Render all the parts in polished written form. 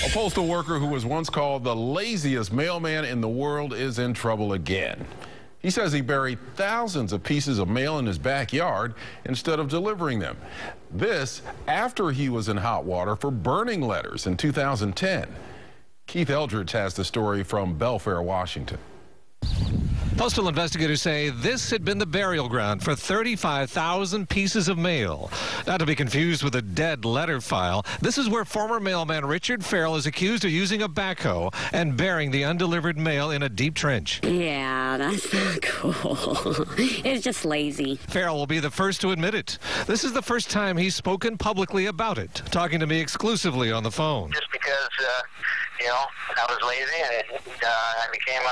A postal worker who was once called the laziest mailman in the world is in trouble again. He says he buried thousands of pieces of mail in his backyard instead of delivering them. This after he was in hot water for burning letters in 2010. Keith Eldridge has the story from Belfair, Washington. Postal investigators say this had been the burial ground for 35,000 pieces of mail. Not to be confused with a dead letter file, this is where former mailman Richard Farrell is accused of using a backhoe and burying the undelivered mail in a deep trench. Yeah, that's not cool. It's just lazy. Farrell will be the first to admit it. This is the first time he's spoken publicly about it, talking to me exclusively on the phone. Just because, I was lazy and I became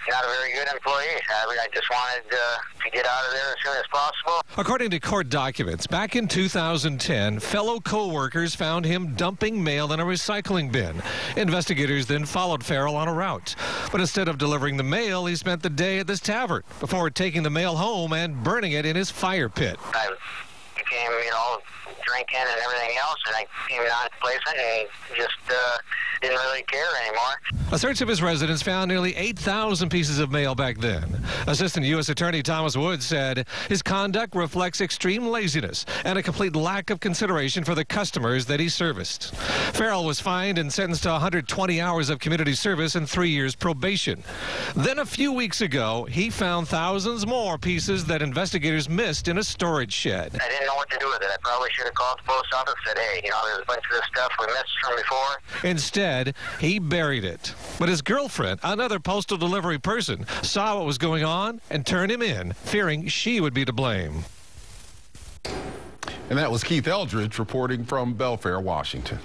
not a very good employee. I just wanted to get out of there as soon as possible. According to court documents, back in 2010, fellow co-workers found him dumping mail in a recycling bin. Investigators then followed Farrell on a route. But instead of delivering the mail, he spent the day at this tavern before taking the mail home and burning it in his fire pit. I became, drinking and everything else, and I became non-complacent and just didn't really care anymore. A search of his residence found nearly 8,000 pieces of mail back then. Assistant U.S. Attorney Thomas Woods said his conduct reflects extreme laziness and a complete lack of consideration for the customers that he serviced. Farrell was fined and sentenced to 120 hours of community service and 3 years probation. Then a few weeks ago, he found thousands more pieces that investigators missed in a storage shed. I didn't know what to do with it. I probably should have called the post office and said, hey, there's a bunch of this stuff we missed from before. Instead, he buried it. But his girlfriend, another postal delivery person, saw what was going on and turned him in, fearing she would be to blame. And that was Keith Eldridge reporting from Belfair, Washington.